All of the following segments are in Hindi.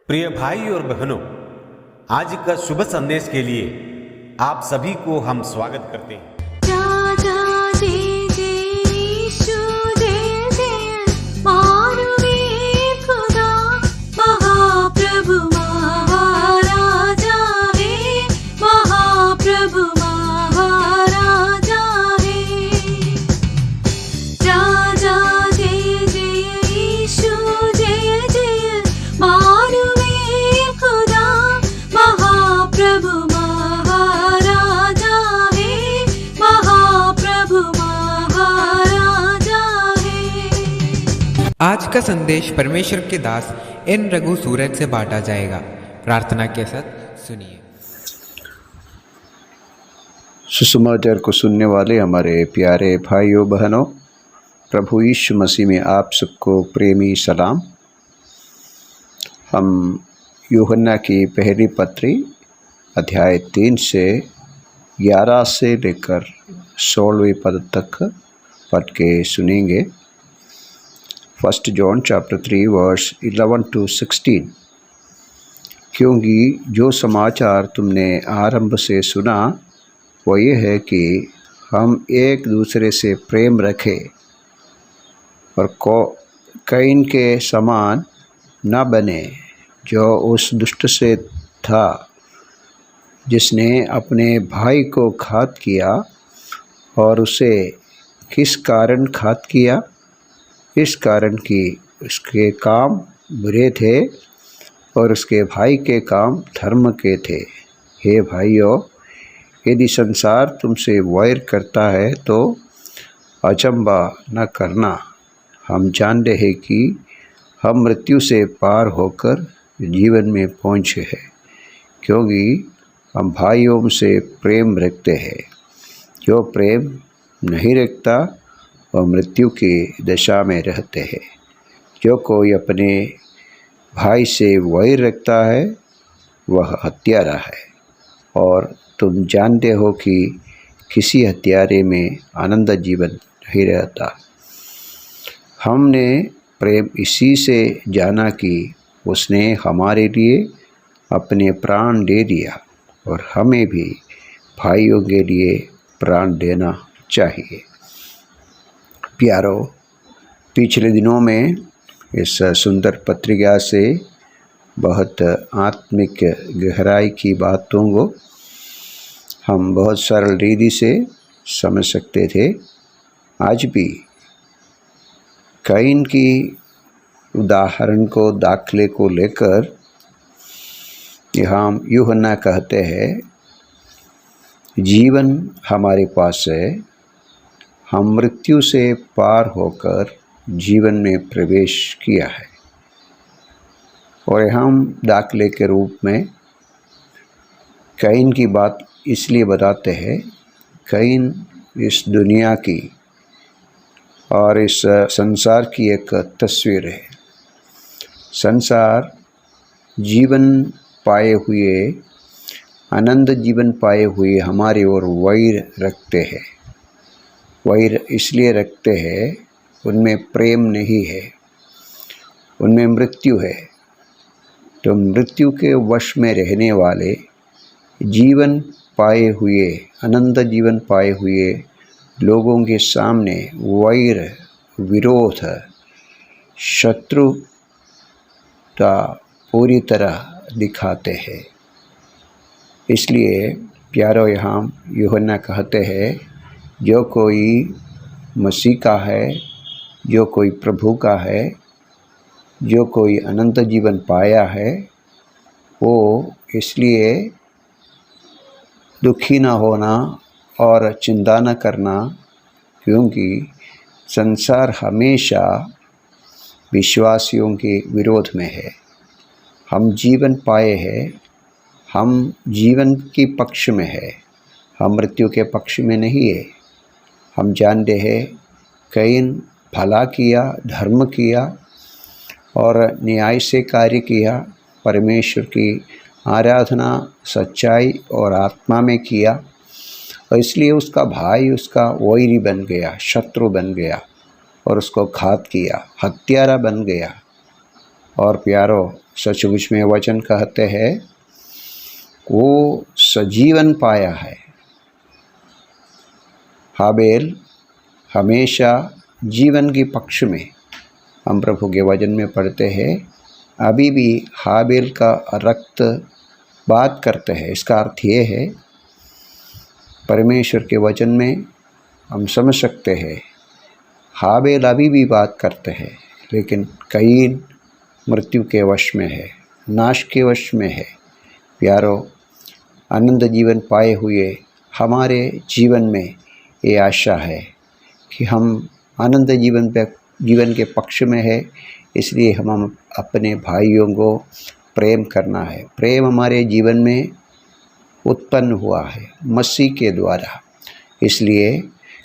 प्रिय भाई और बहनों, आज का शुभ संदेश के लिए आप सभी को हम स्वागत करते हैं। आज का संदेश परमेश्वर के दास एन रघु सूरज से बांटा जाएगा। प्रार्थना के साथ सुनिए। सुसमाचार को सुनने वाले हमारे प्यारे भाइयों बहनों, प्रभु यीशु मसीह में आप सबको प्रेमी सलाम। हम यूहन्ना की पहली पत्री अध्याय 3 से 11 से लेकर 16वें पद तक पढ़ के सुनेंगे। 1 जॉन चैप्टर 3 वर्स 11 to 16। क्योंकि जो समाचार तुमने आरंभ से सुना वो ये है कि हम एक दूसरे से प्रेम रखें और कैन के समान न बने, जो उस दुष्ट से था, जिसने अपने भाई को घात किया। और उसे किस कारण घात किया? इस कारण कि उसके काम बुरे थे और उसके भाई के काम धर्म के थे। हे भाइयों, यदि संसार तुमसे वैर करता है तो अचंभा न करना। हम जानते हैं कि हम मृत्यु से पार होकर जीवन में पहुँचे हैं, क्योंकि हम भाइयों से प्रेम रखते हैं। जो प्रेम नहीं रखता और मृत्यु की दशा में रहते हैं। जो कोई अपने भाई से वैर रखता है वह हत्यारा है, और तुम जानते हो कि किसी हत्यारे में आनंद जीवन नहीं रहता। हमने प्रेम इसी से जाना कि उसने हमारे लिए अपने प्राण दे दिया, और हमें भी भाइयों के लिए प्राण देना चाहिए। प्यारो, पिछले दिनों में इस सुंदर पत्रिका से बहुत आत्मिक गहराई की बातों को हम बहुत सरल रीति से समझ सकते थे। आज भी कैन की उदाहरण को दाखले को लेकर यहाँ यूहन्ना कहते हैं, जीवन हमारे पास है, हम मृत्यु से पार होकर जीवन में प्रवेश किया है। और हम दाखले के रूप में कैन की बात इसलिए बताते हैं, कैन इस दुनिया की और इस संसार की एक तस्वीर है। संसार जीवन पाए हुए, आनंद जीवन पाए हुए हमारे ओर वैर रखते हैं। वैर इसलिए रखते हैं, उनमें प्रेम नहीं है, उनमें मृत्यु है। तो मृत्यु के वश में रहने वाले, जीवन पाए हुए, आनंद जीवन पाए हुए लोगों के सामने वैर, विरोध, शत्रुता पूरी तरह दिखाते हैं। इसलिए प्यारो, यहाँ यूहन्ना कहते हैं, जो कोई मसीह का है, जो कोई प्रभु का है, जो कोई अनंत जीवन पाया है, वो इसलिए दुखी न होना और चिंता न करना, क्योंकि संसार हमेशा विश्वासियों के विरोध में है। हम जीवन पाए हैं, हम जीवन के पक्ष में है, हम मृत्यु के पक्ष में नहीं है। हम जानते हैं कैन भला किया, धर्म किया और न्याय से कार्य किया, परमेश्वर की आराधना सच्चाई और आत्मा में किया, और इसलिए उसका भाई उसका वैरी बन गया, शत्रु बन गया और उसको घात किया, हत्यारा बन गया। और प्यारो, सचमुच में वचन कहते हैं वो सजीवन पाया है। हाबेल हमेशा जीवन के पक्ष में, हम प्रभु के वचन में पढ़ते हैं, अभी भी हाबेल का रक्त बात करते हैं। इसका अर्थ ये है, परमेश्वर के वचन में हम समझ सकते हैं हाबेल अभी भी बात करते हैं, लेकिन कईन मृत्यु के वश में है, नाश के वश में है। प्यारो, आनंद जीवन पाए हुए हमारे जीवन में ये आशा है कि हम आनंद जीवन के पक्ष में है, इसलिए हम अपने भाइयों को प्रेम करना है। प्रेम हमारे जीवन में उत्पन्न हुआ है मसीह के द्वारा। इसलिए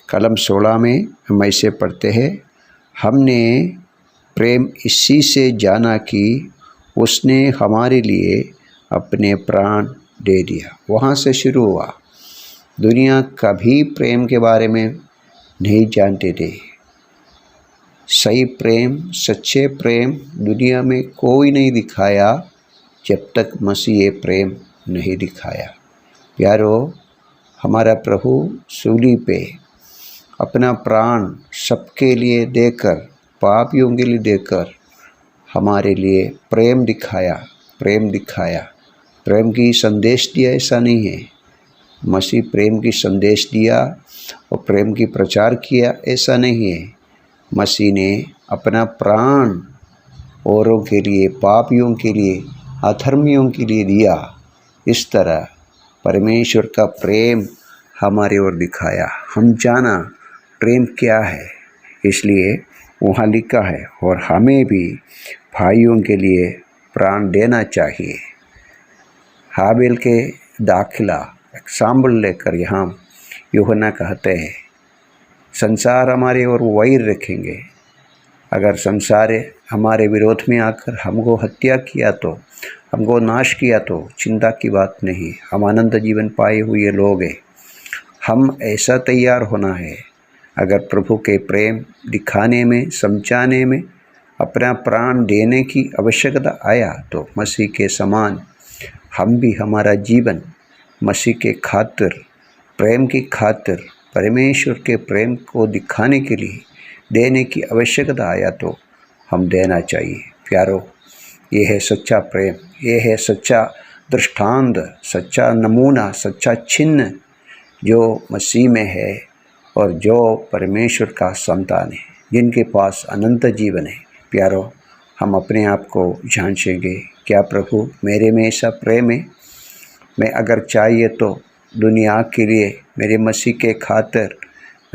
कलम 16 में हम ऐसे पढ़ते हैं, हमने प्रेम इसी से जाना कि उसने हमारे लिए अपने प्राण दे दिया। वहाँ से शुरू हुआ। दुनिया कभी प्रेम के बारे में नहीं जानते थे। सही प्रेम, सच्चे प्रेम दुनिया में कोई नहीं दिखाया जब तक मसीह ये प्रेम नहीं दिखाया। प्यारो, हमारा प्रभु सूली पे अपना प्राण सबके लिए देकर, पापियों के लिए देकर हमारे लिए प्रेम दिखाया। प्रेम की संदेश दिया, ऐसा नहीं है। मसीह प्रेम की संदेश दिया और प्रेम की प्रचार किया, ऐसा नहीं है। मसीह ने अपना प्राण औरों के लिए, पापियों के लिए, अधर्मियों के लिए दिया। इस तरह परमेश्वर का प्रेम हमारे ओर दिखाया। हम जाना प्रेम क्या है, इसलिए वहाँ लिखा है, और हमें भी भाइयों के लिए प्राण देना चाहिए। हाबेल के दाखिला एग्जाम्पल लेकर यहाँ यूहन्ना कहते हैं, संसार हमारे ओर वैर रखेंगे। अगर संसार हमारे विरोध में आकर हमको हत्या किया तो, हमको नाश किया तो चिंता की बात नहीं। हम आनंद जीवन पाए हुए लोग हैं। हम ऐसा तैयार होना है, अगर प्रभु के प्रेम दिखाने में, समझाने में अपना प्राण देने की आवश्यकता आया तो मसीह के समान हम भी हमारा जीवन मसीह के खातिर, प्रेम की खातिर, परमेश्वर के प्रेम को दिखाने के लिए देने की आवश्यकता आया तो हम देना चाहिए। प्यारो, ये है सच्चा प्रेम, ये है सच्चा दृष्टांत, सच्चा नमूना, सच्चा चिन्ह जो मसीह में है और जो परमेश्वर का संतान है, जिनके पास अनंत जीवन है। प्यारो, हम अपने आप को जांचेंगे, क्या प्रभु मेरे में ऐसा प्रेम है? मैं अगर चाहिए तो दुनिया के लिए, मेरे मसीह के खातिर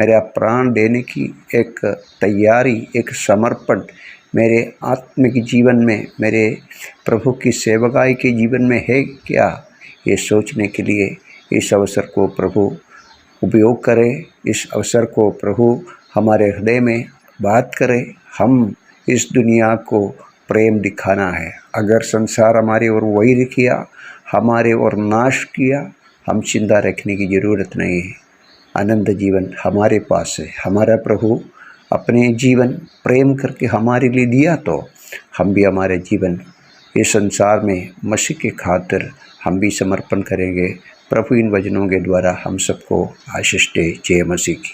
मेरा प्राण देने की एक तैयारी, एक समर्पण मेरे आत्मिक जीवन में, मेरे प्रभु की सेवकाई के जीवन में है क्या? ये सोचने के लिए इस अवसर को प्रभु उपयोग करे। इस अवसर को प्रभु हमारे हृदय में बात करे। हम इस दुनिया को प्रेम दिखाना है। अगर संसार हमारे ओर वैर किया, हमारे ओर नाश किया, हम चिंता रखने की ज़रूरत नहीं है। आनंद जीवन हमारे पास है। हमारा प्रभु अपने जीवन प्रेम करके हमारे लिए दिया, तो हम भी हमारे जीवन इस संसार में मसीह के खातिर हम भी समर्पण करेंगे। प्रभु इन वचनों के द्वारा हम सबको आशीष दे। जय मसीह की।